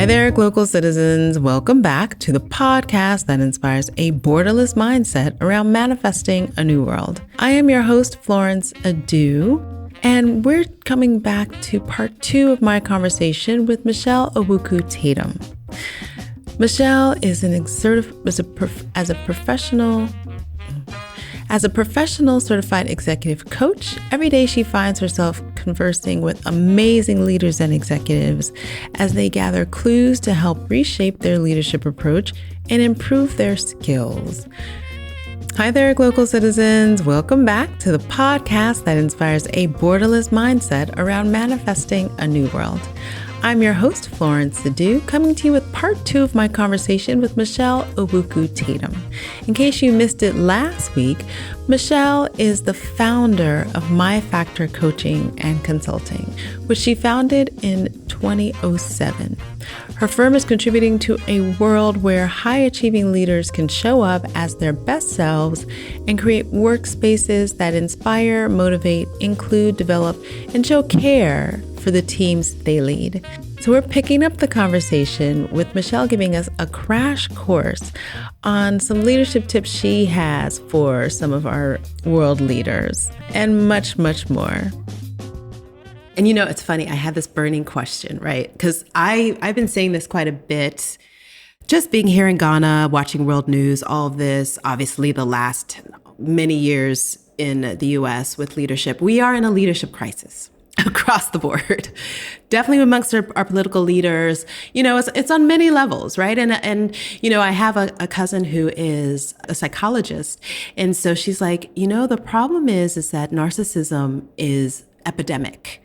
Hi there, Glocal citizens. Welcome back to the podcast that inspires a borderless mindset around manifesting a new world. I am your host, Florence Adu, and we're coming back to part 2 of my conversation with Michelle Awuku-Tatum. Michelle is as a professional certified executive coach. Every day she finds herself conversing with amazing leaders and executives as they gather clues to help reshape their leadership approach and improve their skills. Hi there, Glocal citizens. Welcome back to the podcast that inspires a borderless mindset around manifesting a new world. I'm your host, Florence Adu, coming to you with part 2 of my conversation with Michelle Awuku-Tatum. In case you missed it last week, Michelle is the founder of myfactor Coaching and Consulting, which she founded in 2007. Her firm is contributing to a world where high-achieving leaders can show up as their best selves and create workspaces that inspire, motivate, include, develop, and show care for the teams they lead. So we're picking up the conversation with Michelle giving us a crash course on some leadership tips she has for some of our world leaders and much, much more. And you know, it's funny, I had this burning question, right? Because I've been saying this quite a bit, just being here in Ghana, watching world news, all of this, obviously the last many years in the US with leadership. We are in a leadership crisis across the board, definitely amongst our political leaders. You know, it's on many levels, right? And you know, I have a cousin who is a psychologist. And so she's like, you know, the problem is that narcissism is epidemic.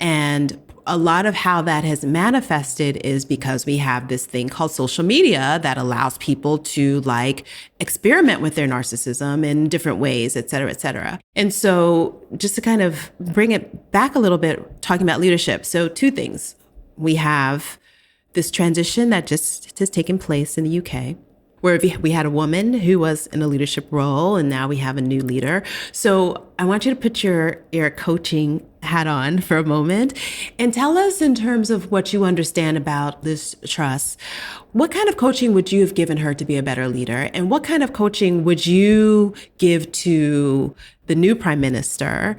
And a lot of how that has manifested is because we have this thing called social media that allows people to like experiment with their narcissism in different ways, et cetera, et cetera. And so just to kind of bring it back a little bit, talking about leadership. So 2 things. We have this transition that just has taken place in the UK, where we had a woman who was in a leadership role, and now we have a new leader. So I want you to put your coaching hat on for a moment and tell us, in terms of what you understand about this trust, what kind of coaching would you have given her to be a better leader? And what kind of coaching would you give to the new prime minister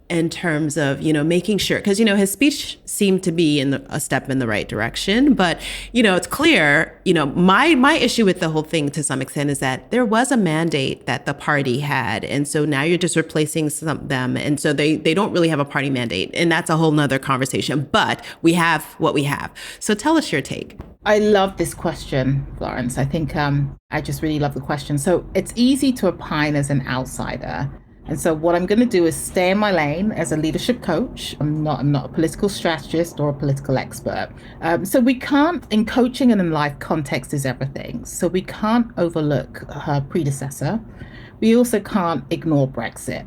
in terms of, you know, making sure, because, you know, his speech seemed to be a step in the right direction, but, you know, it's clear, you know, my issue with the whole thing to some extent is that there was a mandate that the party had. And so now you're just replacing them. And so they don't really have a party mandate. And that's a whole nother conversation, but we have what we have. So tell us your take. I love this question, Florence. I think I just really love the question. So it's easy to opine as an outsider. And so what I'm going to do is stay in my lane as a leadership coach. I'm not a political strategist or a political expert. So we can't, in coaching and in life, context is everything. So we can't overlook her predecessor. We also can't ignore Brexit.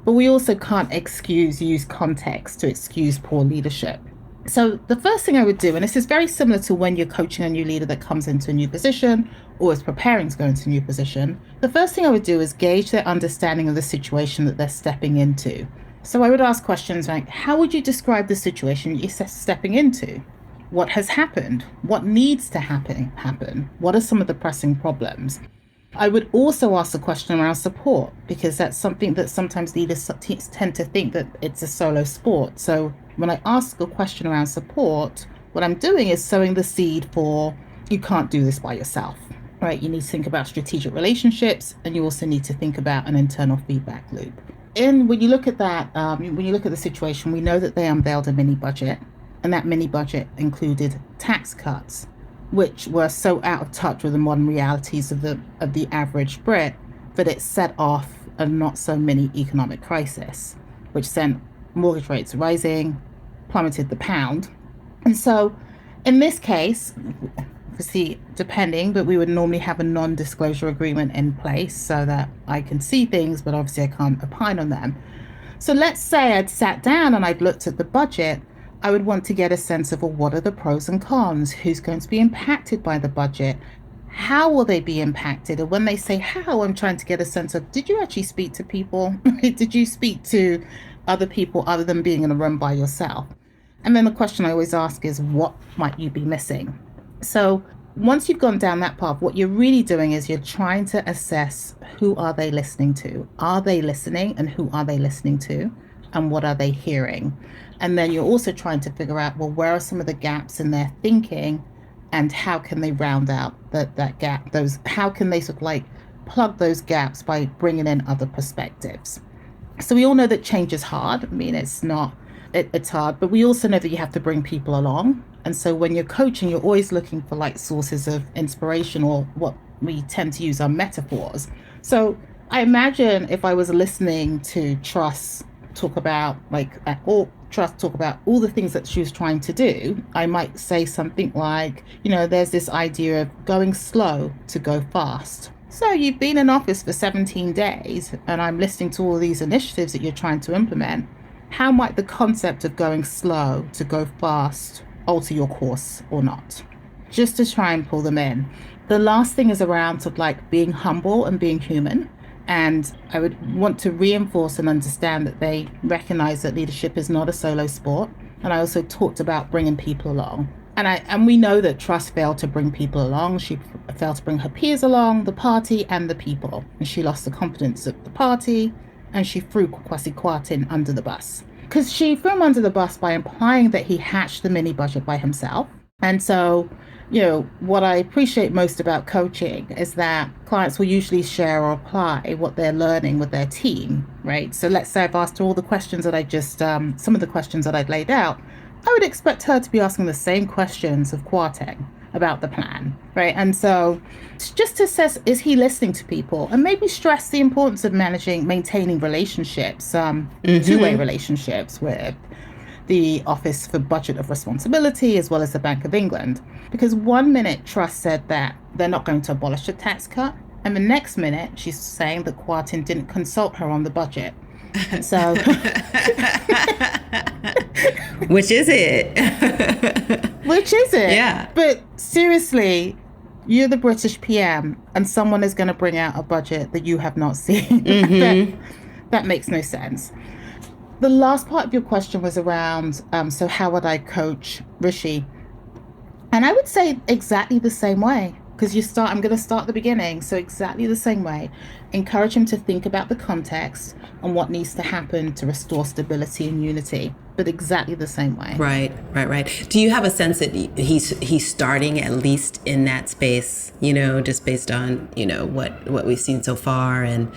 But we also can't use context to excuse poor leadership. So the first thing I would do, and this is very similar to when you're coaching a new leader that comes into a new position or is preparing to go into a new position, the first thing I would do is gauge their understanding of the situation that they're stepping into. So I would ask questions like, how would you describe the situation you're stepping into? What has happened? What needs to happen? What are some of the pressing problems? I would also ask the question around support, because that's something that sometimes leaders tend to think that it's a solo sport. So when I ask a question around support, what I'm doing is sowing the seed for, you can't do this by yourself, right? You need to think about strategic relationships, and you also need to think about an internal feedback loop. And when you look at that, when you look at the situation, we know that they unveiled a mini budget, and that mini budget included tax cuts, which were so out of touch with the modern realities of the average Brit that it set off a not so mini economic crisis, which sent mortgage rates rising, plummeted the pound. And so in this case, obviously depending, but we would normally have a non-disclosure agreement in place so that I can see things, but obviously I can't opine on them. So let's say I'd sat down and I'd looked at the budget. I would want to get a sense of, well, what are the pros and cons? Who's going to be impacted by the budget? How will they be impacted? And when they say how, I'm trying to get a sense of, did you actually speak to people? Did you speak to other people other than being in a room by yourself? And then the question I always ask is, what might you be missing? So once you've gone down that path, what you're really doing is you're trying to assess, who are they listening to? Are they listening, and who are they listening to? And what are they hearing? And then you're also trying to figure out, well, where are some of the gaps in their thinking, and how can they round out that gap? How can they sort of like plug those gaps by bringing in other perspectives? So we all know that change is hard. I mean, it's hard, but we also know that you have to bring people along. And so when you're coaching, you're always looking for like sources of inspiration, or what we tend to use are metaphors. So I imagine if I was listening to Truss talk about all the things that she was trying to do, I might say something like, there's this idea of going slow to go fast. So you've been in office for 17 days, and I'm listening to all these initiatives that you're trying to implement. How might the concept of going slow to go fast alter your course or not? Just to try and pull them in. The last thing is around sort of like being humble and being human. And I would want to reinforce and understand that they recognize that leadership is not a solo sport. And I also talked about bringing people along. And we know that Truss failed to bring people along. She failed to bring her peers along, the party and the people. And she lost the confidence of the party, and she threw Kwasi Kwarteng under the bus. Because she threw him under the bus by implying that he hatched the mini budget by himself. And so, what I appreciate most about coaching is that clients will usually share or apply what they're learning with their team, right? So let's say I've asked her all the questions that some of the questions that I'd laid out. I would expect her to be asking the same questions of Kwarteng about the plan, right? And so just to assess, is he listening to people? And maybe stress the importance of maintaining relationships, two-way relationships with the Office for Budget of Responsibility, as well as the Bank of England. Because 1 minute Truss said that they're not going to abolish the tax cut, and the next minute she's saying that Kwarteng didn't consult her on the budget. So which is it? Which is it? Yeah. But seriously, you're the British PM, and someone is going to bring out a budget that you have not seen. That makes no sense. The last part of your question was around, so how would I coach Rishi? And I would say exactly the same way, because I'm going to start at the beginning. So exactly the same way. Encourage him to think about the context and what needs to happen to restore stability and unity, but exactly the same way. Right. Do you have a sense that he's starting at least in that space, just based on, what we've seen so far? And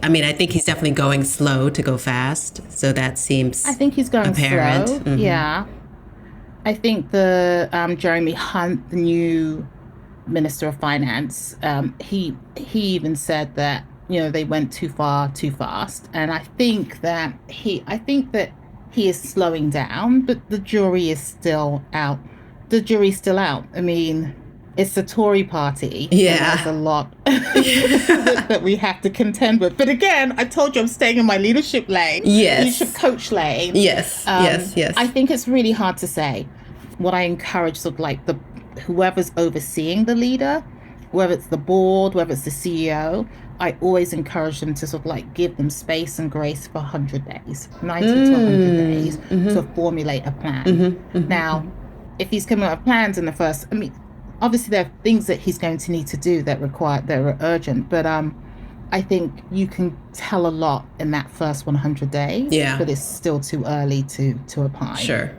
I mean, I think he's definitely going slow to go fast. So that seems I think he's going apparent. Slow. Mm-hmm. Yeah. I think the Jeremy Hunt, the new Minister of Finance, he even said that, they went too far, too fast. And I think that he is slowing down, but the jury is still out. I mean, it's the Tory party. Yeah. There's a lot that we have to contend with. But again, I told you I'm staying in my leadership lane. Yes. Leadership coach lane. Yes. Yes. I think it's really hard to say. What I encourage sort of like whoever's overseeing the leader, whether it's the board, whether it's the CEO, I always encourage them to sort of like give them space and grace for 100 days, 90 to 100 days to formulate a plan. Now, if he's coming up with plans in the first, obviously there are things that he's going to need to do that are urgent, but I think you can tell a lot in that first 100 days, but it's still too early to opine. Sure.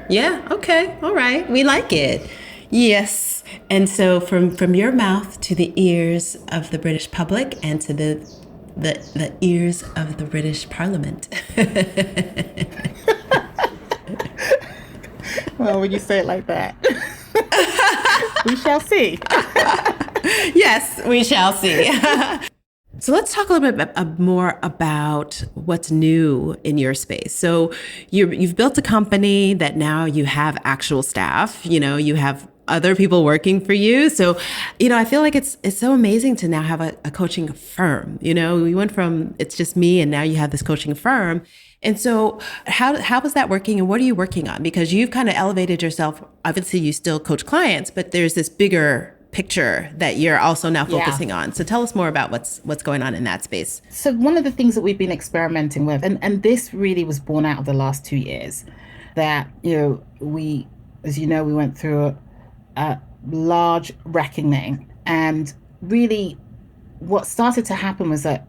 Yeah, okay, all right, we like it. Yes, and so from your mouth to the ears of the British public and to the ears of the British Parliament. Well, when you say it like that, we shall see. Yes, we shall see. So let's talk a little bit more about what's new in your space. So you've built a company that now you have actual staff, you have other people working for you. So, I feel like it's so amazing to now have a coaching firm. We went from it's just me and now you have this coaching firm. And so how was that working and what are you working on? Because you've kind of elevated yourself. Obviously, you still coach clients, but there's this bigger picture that you're also now focusing on. So tell us more about what's going on in that space. So one of the things that we've been experimenting with, and this really was born out of the last 2 years, that, we, as you know, we went through a large reckoning. And really, what started to happen was that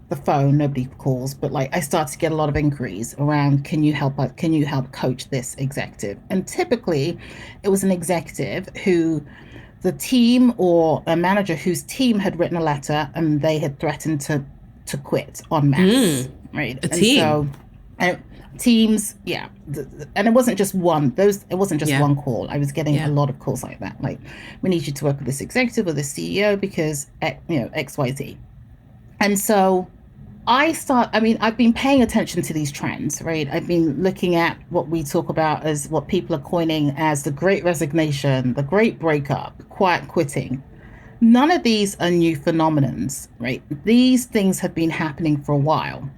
the phone, nobody calls, but like I started to get a lot of inquiries around, can you help us? Can you help coach this executive? And typically it was an executive who the team or a manager whose team had written a letter and they had threatened to quit en masse, right? A And team. so teams, yeah. And it wasn't just one, it wasn't just Yeah. one call. I was getting a lot of calls like that. Like, we need you to work with this executive or this CEO because, XYZ. And so I've been paying attention to these trends, right? I've been looking at what we talk about as what people are coining as the great resignation, the great breakup, quiet quitting. None of these are new phenomenons, right? These things have been happening for a while,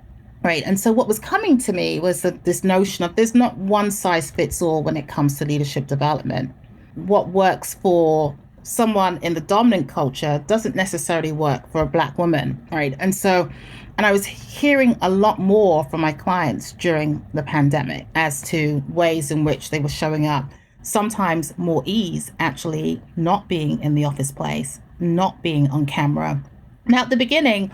right? And so what was coming to me was that this notion of there's not one size fits all when it comes to leadership development. What works for someone in the dominant culture doesn't necessarily work for a Black woman, right? And I was hearing a lot more from my clients during the pandemic as to ways in which they were showing up. Sometimes more ease, actually not being in the office place, not being on camera. Now, at the beginning,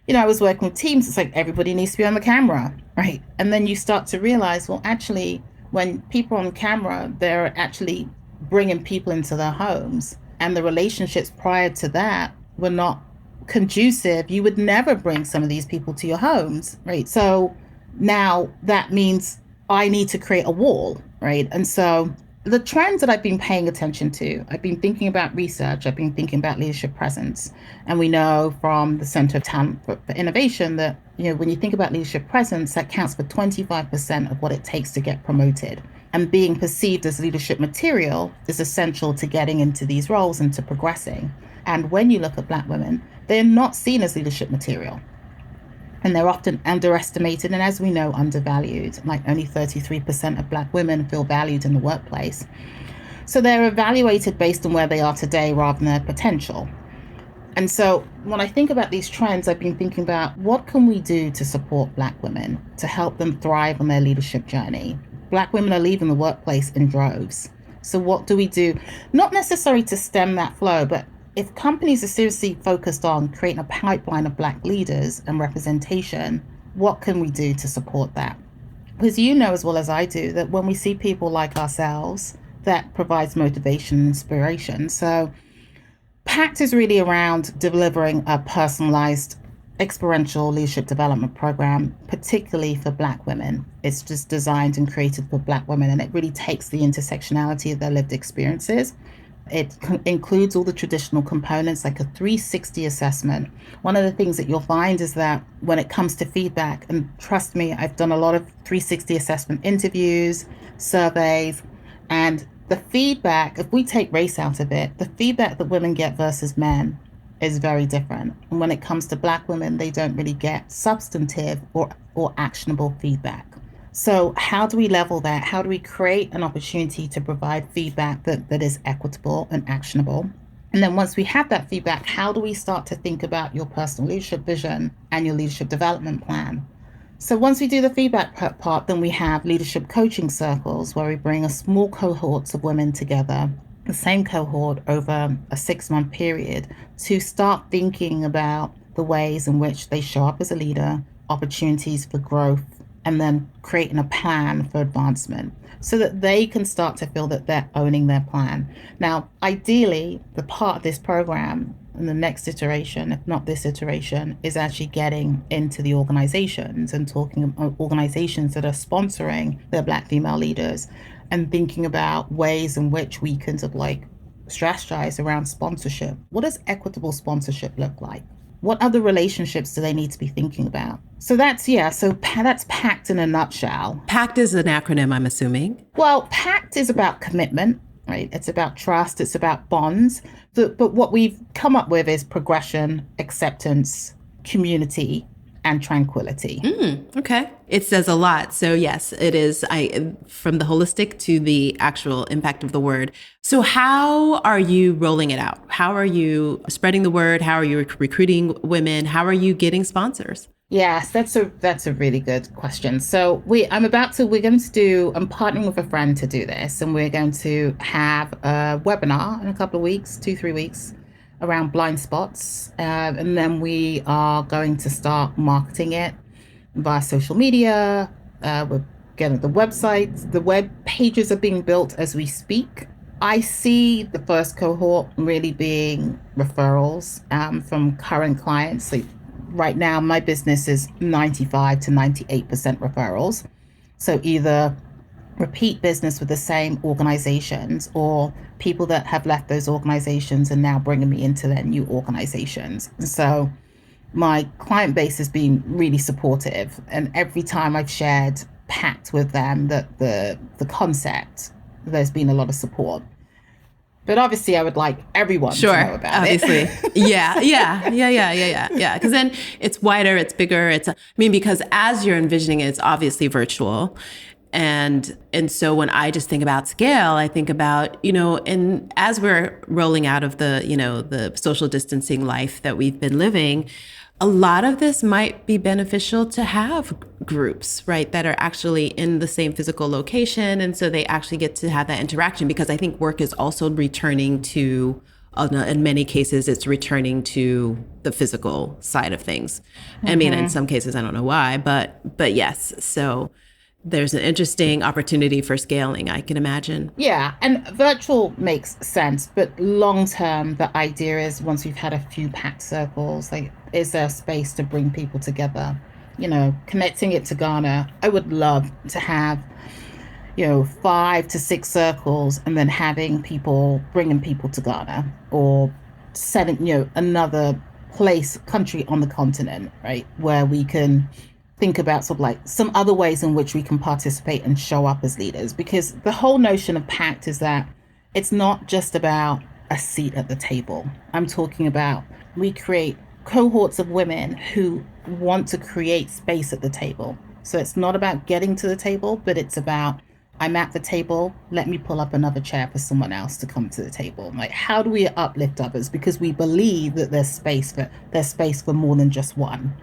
I was working with teams. It's like everybody needs to be on the camera, right? And then you start to realize, well, actually, when people are on camera, they're actually bringing people into their homes. And the relationships prior to that were not conducive. You would never bring some of these people to your homes, right? So now that means I need to create a wall, right? And so the trends that I've been paying attention to, I've been thinking about research, I've been thinking about leadership presence. And we know from the Center of Talent for Innovation that, when you think about leadership presence, that counts for 25% of what it takes to get promoted. And being perceived as leadership material is essential to getting into these roles and to progressing. And when you look at Black women, they're not seen as leadership material. And they're often underestimated and, as we know, undervalued. Like, only 33% of Black women feel valued in the workplace. So they're evaluated based on where they are today rather than their potential. And so when I think about these trends, I've been thinking about what can we do to support Black women, to help them thrive on their leadership journey. Black women are leaving the workplace in droves. So what do we do? Not necessarily to stem that flow, but if companies are seriously focused on creating a pipeline of Black leaders and representation, what can we do to support that? Because you know as well as I do that when we see people like ourselves, that provides motivation and inspiration. So PACT is really around delivering a personalized experiential leadership development program, particularly for Black women. It's just designed and created for Black women, and it really takes the intersectionality of their lived experiences. It includes all the traditional components like a 360 assessment. One of the things that you'll find is that when it comes to feedback, and trust me, I've done a lot of 360 assessment interviews, surveys, and the feedback, if we take race out of it, the feedback that women get versus men is very different. And when it comes to Black women, they don't really get substantive or actionable feedback. So how do we level that? How do we create an opportunity to provide feedback that is equitable and actionable? And then once we have that feedback, how do we start to think about your personal leadership vision and your leadership development plan? So once we do the feedback part, then we have leadership coaching circles where we bring a small cohorts of women together, the same cohort over a 6-month period, to start thinking about the ways in which they show up as a leader, opportunities for growth, and then creating a plan for advancement so that they can start to feel that they're owning their plan. Now, ideally, the part of this program and the next iteration, if not this iteration, is actually getting into the organizations and talking about organizations that are sponsoring their Black female leaders and thinking about ways in which we can sort of like strategize around sponsorship. What does equitable sponsorship look like? What other relationships do they need to be thinking about? So that's PACT in a nutshell. PACT is an acronym, I'm assuming. Well, PACT is about commitment, right? It's about trust. It's about bonds. But what we've come up with is progression, acceptance, community, and tranquility. Okay. It says a lot. So yes, it is from the holistic to the actual impact of the word. So how are you rolling it out? How are you spreading the word? How are you recruiting women? How are you getting sponsors? Yes, that's a really good question. So I'm partnering with a friend to do this, and we're going to have a webinar in a couple of weeks, 2, 3 weeks, around blind spots, and then we are going to start marketing it via social media. We're getting the websites, the web pages are being built as we speak. I see the first cohort really being referrals from current clients. So right now, my business is 95 to 98% referrals. So either repeat business with the same organizations or people that have left those organizations and now bringing me into their new organizations. So my client base has been really supportive. And every time I've shared pact with them that the concept, there's been a lot of support. But obviously, I would like everyone to know Sure, about it. obviously. Yeah. Because then it's wider, it's bigger. Because as you're envisioning it, it's obviously virtual. And so when I just think about scale, I think about, and as we're rolling out of the social distancing life that we've been living, a lot of this might be beneficial to have groups, right, that are actually in the same physical location. And so they actually get to have that interaction, because I think work is also returning to, in many cases, it's returning to the physical side of things. In some cases, I don't know why, but yes. So there's an interesting opportunity for scaling, I can imagine. Yeah, and virtual makes sense, but long term, the idea is once we've had a few packed circles, like, is there space to bring people together? Connecting it to Ghana, I would love to have, 5 to 6 circles and then bringing people to Ghana, or setting, another country on the continent, right, where we can think about sort of like some other ways in which we can participate and show up as leaders. Because the whole notion of pact is that it's not just about a seat at the table. I'm talking about we create cohorts of women who want to create space at the table. So it's not about getting to the table, but it's about, I'm at the table, let me pull up another chair for someone else to come to the table. Like, how do we uplift others? Because we believe that there's space for more than just one.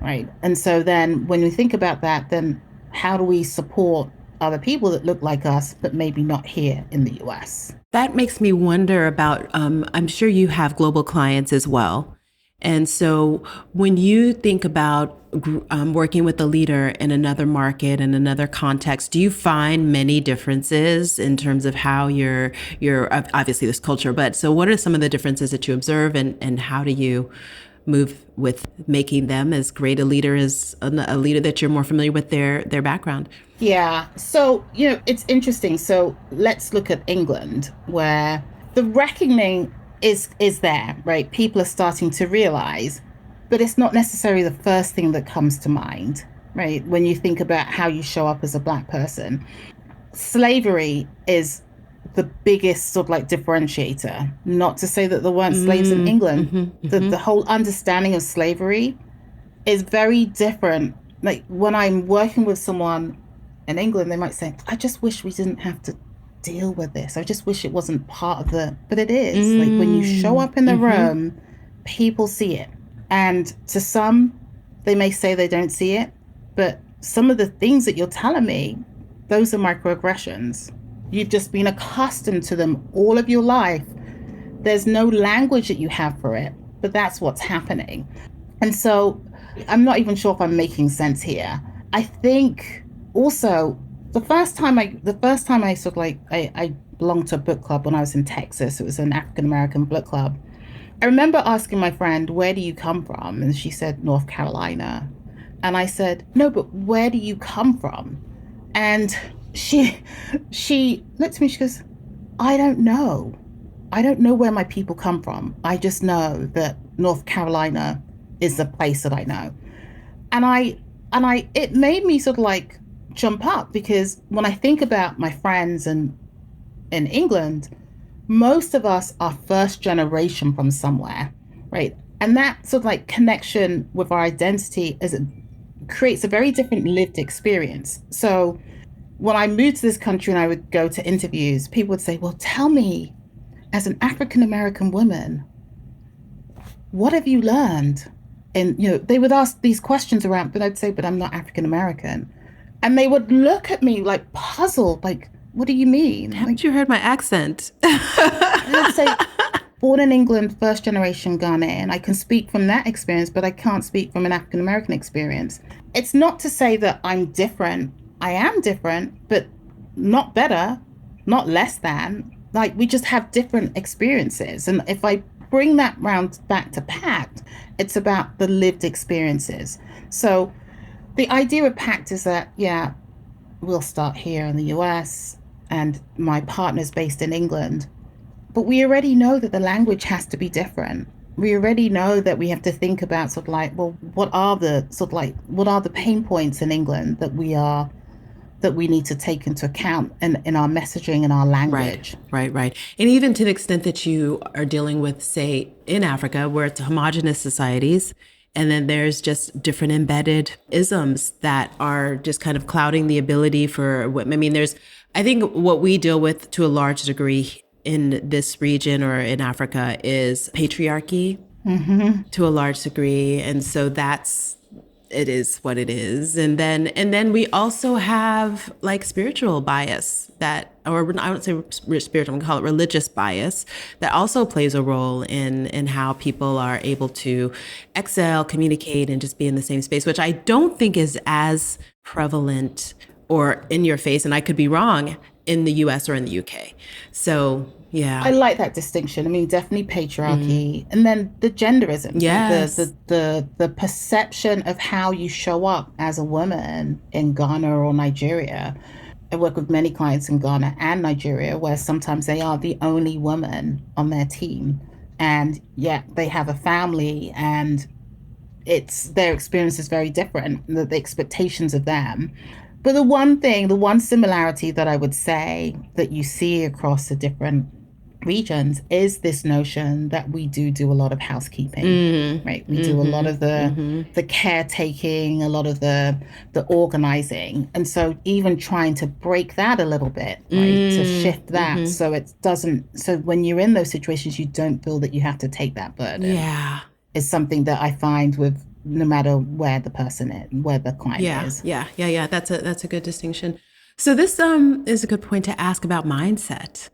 Right. And so then when we think about that, then how do we support other people that look like us, but maybe not here in the US? That makes me wonder about, I'm sure you have global clients as well. And so when you think about working with a leader in another market, in another context, do you find many differences in terms of how you're obviously this culture, but so what are some of the differences that you observe, and how do you move with making them as great a leader as a leader that you're more familiar with their background? Yeah. So, it's interesting. So let's look at England, where the reckoning is there, right? People are starting to realize, but it's not necessarily the first thing that comes to mind, right? When you think about how you show up as a Black person. Slavery is the biggest sort of like differentiator. Not to say that there weren't slaves in England. The whole understanding of slavery is very different. Like, when I'm working with someone in England, they might say, I just wish we didn't have to deal with this. I just wish it wasn't part of but it is. Like, when you show up in the room, people see it. And to some, they may say they don't see it, but some of the things that you're telling me, those are microaggressions. You've just been accustomed to them all of your life. There's no language that you have for it, but that's what's happening. And so I'm not even sure if I'm making sense here. I think also the first time I sort of like, I belonged to a book club when I was in Texas. It was an African American book club. I remember asking my friend, where do you come from? And she said, North Carolina. And I said, no, but where do you come from? And she looked at me, she goes, I don't know. I don't know where my people come from. I just know that North Carolina is the place that I know. And it made me sort of like jump up, because when I think about my friends in England, most of us are first generation from somewhere, right? And that sort of like connection with our identity creates a very different lived experience. So when I moved to this country and I would go to interviews, people would say, well, tell me, as an African American woman, what have you learned? And, they would ask these questions around, but I'd say, but I'm not African American. And they would look at me like puzzled, like, what do you mean? Haven't you heard my accent? I'd say, born in England, first generation Ghanaian. I can speak from that experience, but I can't speak from an African American experience. It's not to say that I'm different. I am different, but not better, not less than. Like, we just have different experiences. And if I bring that round back to PACT, it's about the lived experiences. So the idea of PACT is that, yeah, we'll start here in the US and my partner's based in England, but we already know that the language has to be different. We already know that we have to think about sort of like, well, what are the pain points in England that we need to take into account in our messaging and our language. Right. And even to the extent that you are dealing with, say, in Africa, where it's homogenous societies, and then there's just different embedded isms that are just kind of clouding the ability for women. I mean, I think what we deal with to a large degree in this region or in Africa is patriarchy to a large degree. And so it is what it is. And then we also have like spiritual bias or I don't say spiritual, I'm gonna call it religious bias, that also plays a role in how people are able to excel, communicate, and just be in the same space, which I don't think is as prevalent or in your face, and I could be wrong, in the US or in the UK. So yeah. I like that distinction. I mean, definitely patriarchy. And then the genderism. Yes. The perception of how you show up as a woman in Ghana or Nigeria. I work with many clients in Ghana and Nigeria where sometimes they are the only woman on their team. And yet they have a family and their experience is very different, the expectations of them. But the one similarity that I would say that you see across the different regions is this notion that we do a lot of housekeeping, right? We do a lot of the caretaking, a lot of the organizing. And so even trying to break that a little bit, right? To shift that so when you're in those situations, you don't feel that you have to take that burden. Yeah. Is something that I find with no matter where the person is, where the client is. Yeah. That's a good distinction. So this is a good point to ask about mindset.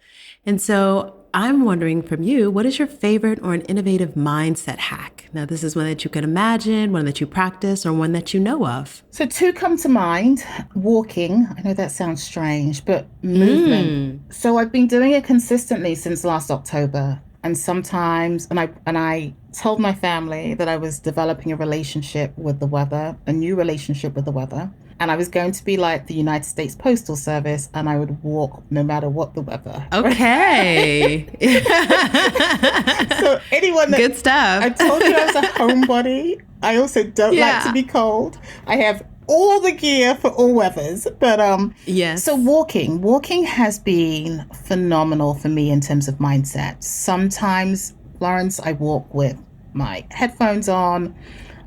And so I'm wondering from you, what is your favorite or an innovative mindset hack? Now, this is one that you can imagine, one that you practice, or one that you know of. So two come to mind. Walking, I know that sounds strange, but movement. So I've been doing it consistently since last October. And sometimes, and I told my family that I was developing a relationship with the weather, a new relationship with the weather. And I was going to be like the United States Postal Service, and I would walk no matter what the weather. Okay. So anyone good stuff. I told you I was a homebody. I also don't like to be cold. I have all the gear for all weathers. But yes. So walking has been phenomenal for me in terms of mindset. Sometimes, Florence, I walk with my headphones on,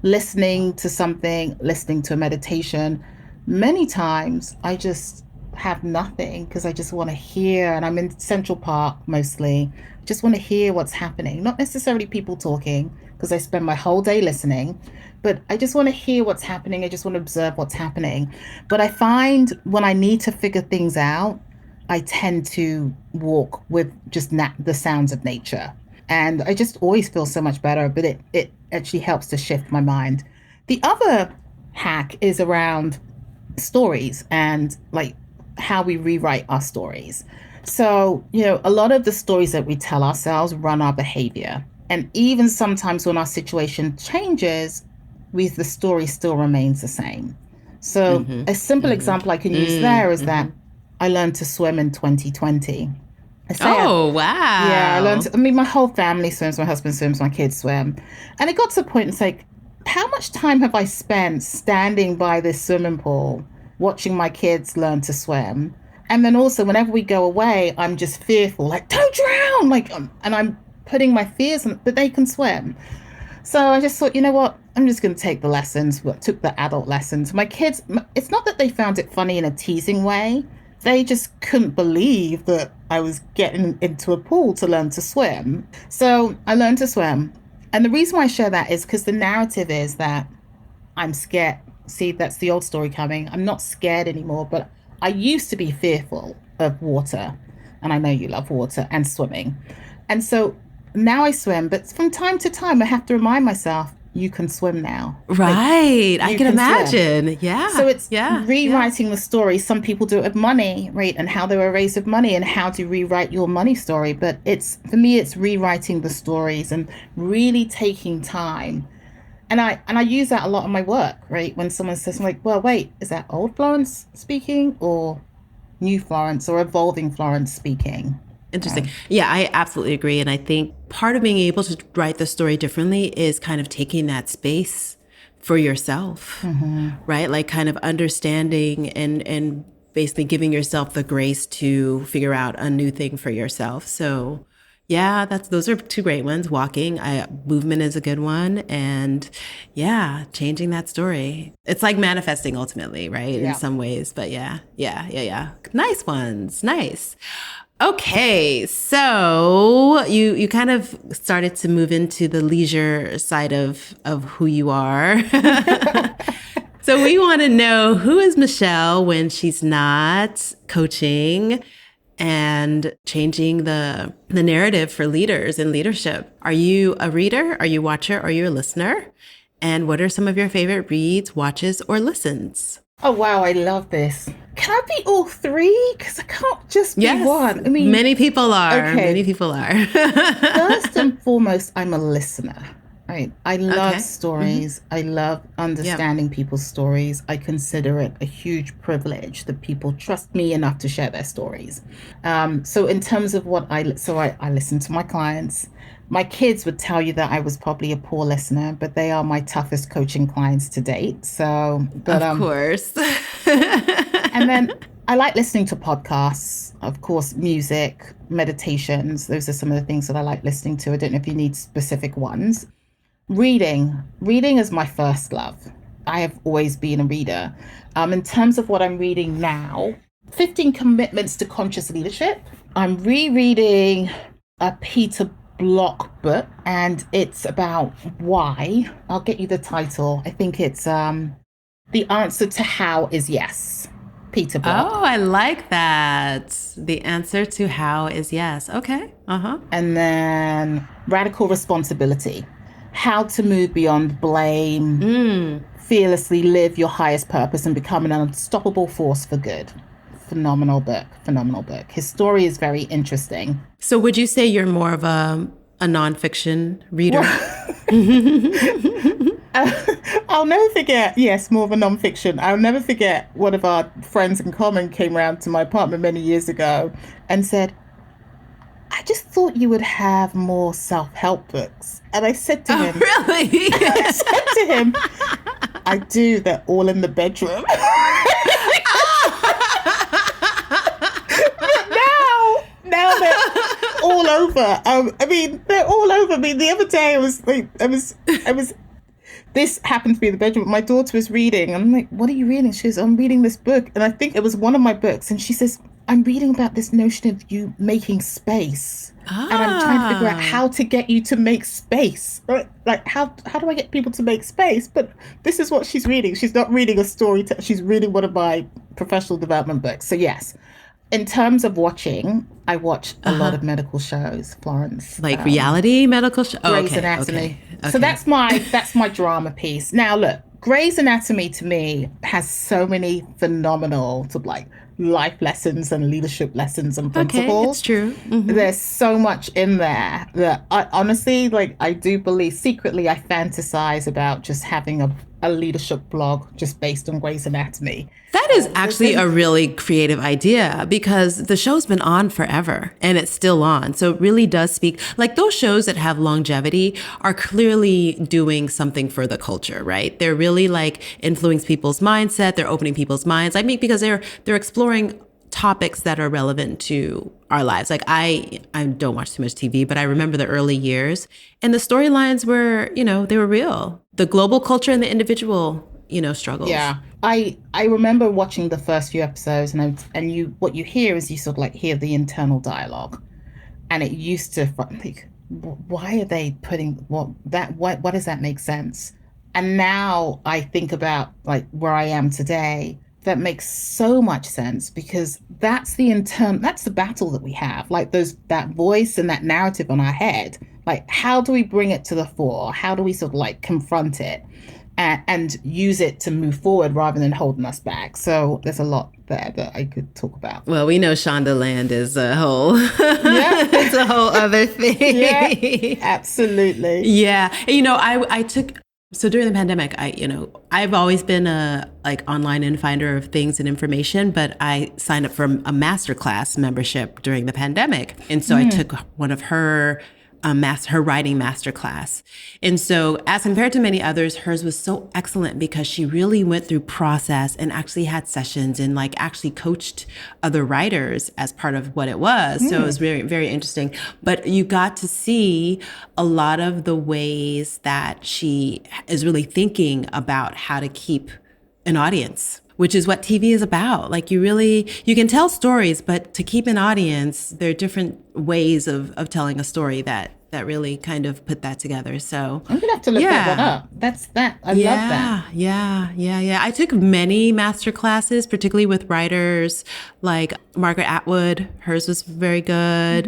listening to something, listening to a meditation. Many times I just have nothing because I just want to hear, and I'm in Central Park mostly, just want to hear what's happening. Not necessarily people talking because I spend my whole day listening, but I just want to hear what's happening. I just want to observe what's happening. But I find when I need to figure things out, I tend to walk with just the sounds of nature. And I just always feel so much better, but it actually helps to shift my mind. The other hack is around stories and like how we rewrite our stories. So, a lot of the stories that we tell ourselves run our behavior. And even sometimes when our situation changes, the story still remains the same. So a simple example I can use there is that I learned to swim in 2020. Wow. Yeah, I learned my whole family swims, my husband swims, my kids swim. And it got to a point, it's like, how much time have I spent standing by this swimming pool, watching my kids learn to swim? And then also, whenever we go away, I'm just fearful, like, don't drown! And I'm putting my fears on, but they can swim. So I just thought, you know what? I'm just going to take the lessons, took the adult lessons. My kids, it's not that they found it funny in a teasing way. They just couldn't believe that I was getting into a pool to learn to swim. So I learned to swim. And the reason why I share that is because the narrative is that I'm scared. See, that's the old story coming. I'm not scared anymore, but I used to be fearful of water. And I know you love water and swimming. And so now I swim, but from time to time, I have to remind myself, you can swim now. Like, Right. I you can can swim. imagine. So Yeah. it's Yeah. Yeah. rewriting the story. Some people do it with money, right? And how they were raised with money and how to rewrite your money story. But it's, for me, it's rewriting the stories and really taking time. And I use that a lot in my work, right? When someone says, I'm like, well, wait, is that old Florence speaking or new Florence or evolving Florence speaking? Interesting. Yeah, I absolutely agree. And I think part of being able to write the story differently is kind of taking that space for yourself, right? Like kind of understanding and basically giving yourself the grace to figure out a new thing for yourself. So yeah, those are two great ones. Walking, movement is a good one. And yeah, changing that story. It's like manifesting ultimately, right? In Yeah. some ways. But yeah. Nice ones. Nice. Okay, so you kind of started to move into the leisure side of who you are. So we want to know, who is Michelle when she's not coaching and changing the narrative for leaders in leadership? Are you a reader? Are you a watcher? Are you a listener? And what are some of your favorite reads, watches, or listens? Oh, wow. I love this. Can I be all three? Because I can't just be Yes, one. I mean, many people are. okay. Many people are. First and foremost, I'm a listener. Right. I love Okay. stories. I love Yeah. understanding people's stories. I consider it a huge privilege that people trust me enough to share their stories. So in terms of I listen to my clients. My kids would tell you that I was probably a poor listener, but they are my toughest coaching clients to date. So, but Of course. and then I like listening to podcasts, of course, music, meditations. Those are some of the things that I like listening to. I don't know if you need specific ones. Reading is my first love. I have always been a reader. In terms of what I'm reading now, 15 Commitments to Conscious Leadership. I'm rereading a Peter Block book, and it's about why. I'll get you the title. I think it's The Answer to How is Yes. Peter Block. Oh, I like that. The answer to how is yes. Okay. Uh-huh. And then Radical Responsibility. How to move beyond blame, fearlessly live your highest purpose and become an unstoppable force for good. Phenomenal book. Phenomenal book. His story is very interesting. So would you say you're more of a nonfiction reader? I'll never forget, yes, more of a nonfiction. I'll never forget one of our friends in common came round to my apartment many years ago and said, I just thought you would have more self-help books. And I said to him, Really? I said to him, I do, they're all in the bedroom. Now they're all over. I mean, they're all over. I mean, the other day I was. This happened to be in the bedroom. My daughter was reading. I'm like, "What are you reading?" She says, "I'm reading this book," and I think it was one of my books. And she says, "I'm reading about this notion of you making space, and I'm trying to figure out how to get you to make space. Right? Like, how do I get people to make space?" But this is what she's reading. She's not reading a story. She's reading one of my professional development books. So yes. In terms of watching, I watch a lot of medical shows, Florence. Like reality medical show? Grey's Anatomy. So that's my drama piece. Now look, Grey's Anatomy to me has so many phenomenal sort of like life lessons and leadership lessons and principles. Okay, it's true. There's so much in there that I honestly, like, I do believe secretly I fantasize about just having a leadership blog just based on Grey's Anatomy. That is actually a really creative idea, because the show's been on forever and it's still on. So it really does speak, like, those shows that have longevity are clearly doing something for the culture, right? They're really like influencing people's mindset. They're opening people's minds. I mean, because they're exploring topics that are relevant to our lives. Like I don't watch too much TV, but I remember the early years and the storylines were, they were real. The global culture and the individual, struggles. Yeah. I remember watching the first few episodes what you hear is you sort of like hear the internal dialogue. And it used to, like, why are they putting what does that make sense? And now I think about like where I am today. That makes so much sense because that's the battle that we have. Like that voice and that narrative on our head. Like how do we bring it to the fore? How do we sort of like confront it and use it to move forward rather than holding us back? So there's a lot there that I could talk about. Well, we know Shonda Land is a whole Yeah. it's a whole other Yeah, thing. absolutely. Yeah. I took so during the pandemic, I've always been a like online and finder of things and information, but I signed up for a masterclass membership during the pandemic. And so I took one of her her writing masterclass. And so as compared to many others, hers was so excellent because she really went through process and actually had sessions and like actually coached other writers as part of what it was. So it was very, very interesting. But you got to see a lot of the ways that she is really thinking about how to keep an audience, which is what TV is about. Like you can tell stories, but to keep an audience, there are different ways of telling a story that really kind of put that together. So I'm gonna have to look that one up. I love that. Yeah. I took many master classes, particularly with writers like Margaret Atwood. Hers was very good.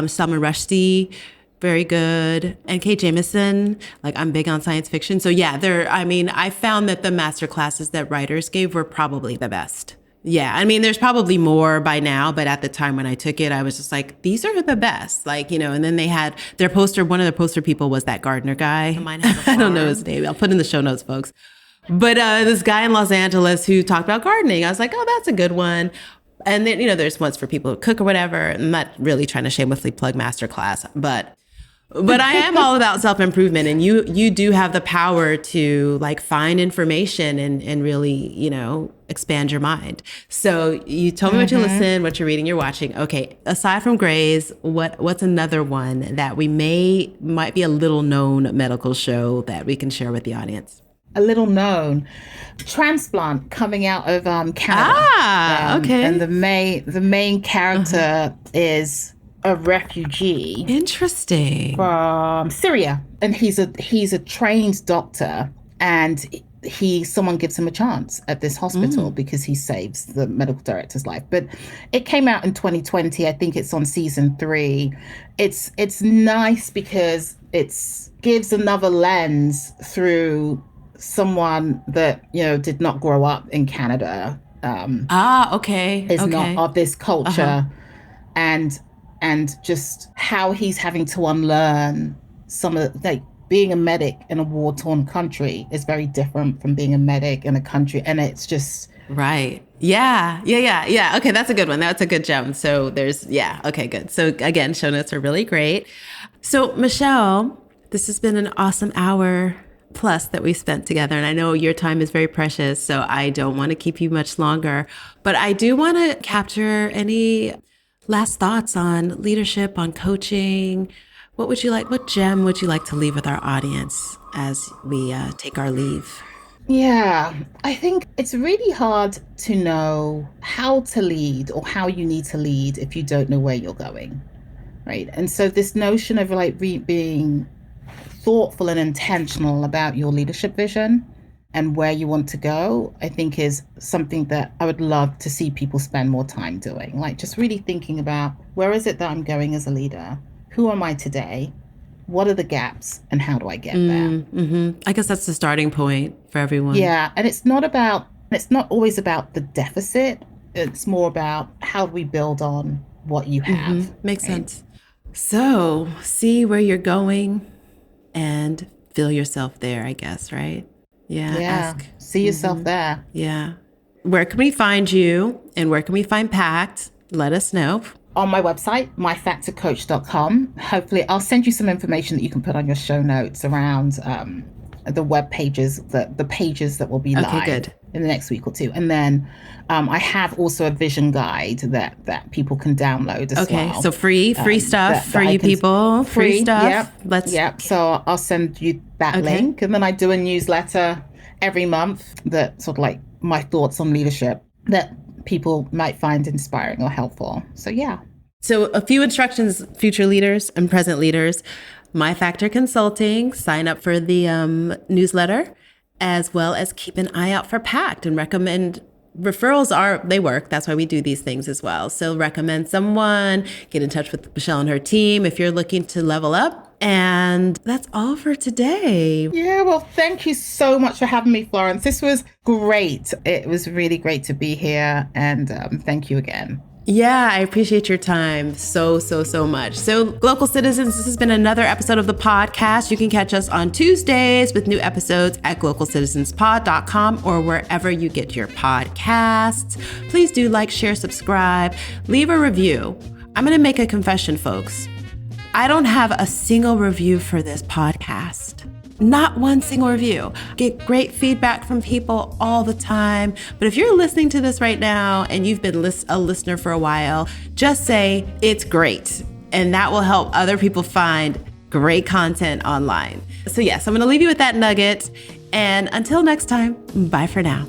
Salman Rushdie, very good. And Kate Jameson, like I'm big on science fiction. So yeah, I found that the master classes that writers gave were probably the best. Yeah, I mean, there's probably more by now, but at the time when I took it, I was just like, these are the best. Like, and then they had one of their poster people was that gardener guy. I don't know his name. I'll put in the show notes, folks. But this guy in Los Angeles who talked about gardening, I was like, oh, that's a good one. And then, there's ones for people who cook or whatever. I'm not really trying to shamelessly plug masterclass, but I am all about self-improvement, and you do have the power to like find information and really, expand your mind. So you told me what you listen, what you're reading, you're watching. Okay, aside from Grey's, what's another one that might be a little known medical show that we can share with the audience? A little known transplant coming out of Canada. Okay. And the main character is a refugee. Interesting. From Syria, and he's a trained doctor, and someone gives him a chance at this hospital because he saves the medical director's life. But it came out in 2020. I think it's on season 3. It's nice because it gives another lens through someone that did not grow up in Canada. Okay. Is not of this culture, and just how he's having to unlearn some of like being a medic in a war-torn country is very different from being a medic in a country, and it's just right. Yeah. Okay, that's a good one. That's a good gem. So okay, good. So again, show notes are really great. So Michelle, this has been an awesome hour plus that we spent together, and I know your time is very precious, so I don't want to keep you much longer, but I do want to capture any last thoughts on leadership, on coaching. What gem would you like to leave with our audience as we take our leave? Yeah, I think it's really hard to know how to lead or how you need to lead if you don't know where you're going, right? And so this notion of like being thoughtful and intentional about your leadership vision and where you want to go, I think is something that I would love to see people spend more time doing. Like just really thinking about where is it that I'm going as a leader? Who am I today? What are the gaps and how do I get there? I guess that's the starting point for everyone. Yeah. And it's not always about the deficit. It's more about how do we build on what you have. Makes sense. So see where you're going and feel yourself there, I guess, right? Yeah. See yourself there. Yeah. Where can we find you and where can we find Pact? Let us know. On my website, myfactorcoach.com. Hopefully, I'll send you some information that you can put on your show notes around the web pages, the pages that will be live in the next week or two. And then I have also a vision guide that people can download as well. Okay, so free stuff for you people. Free stuff. Yep. So I'll send you that link. And then I do a newsletter every month that sort of like my thoughts on leadership that people might find inspiring or helpful. So yeah. So a few instructions, future leaders and present leaders. MyFactor Consulting, sign up for the newsletter, as well as keep an eye out for PACT and recommend. Referrals they work. That's why we do these things as well. So recommend someone, get in touch with Michelle and her team if you're looking to level up. And that's all for today. Yeah, well, thank you so much for having me, Florence. This was great. It was really great to be here. And thank you again. Yeah, I appreciate your time so much. So, Glocal Citizens, this has been another episode of the podcast. You can catch us on Tuesdays with new episodes at glocalcitizenspod.com or wherever you get your podcasts. Please do like, share, subscribe, leave a review. I'm going to make a confession, folks. I don't have a single review for this podcast. Not one single review. Get great feedback from people all the time. But if you're listening to this right now and you've been a listener for a while, just say it's great. And that will help other people find great content online. So yes, I'm going to leave you with that nugget. And until next time, bye for now.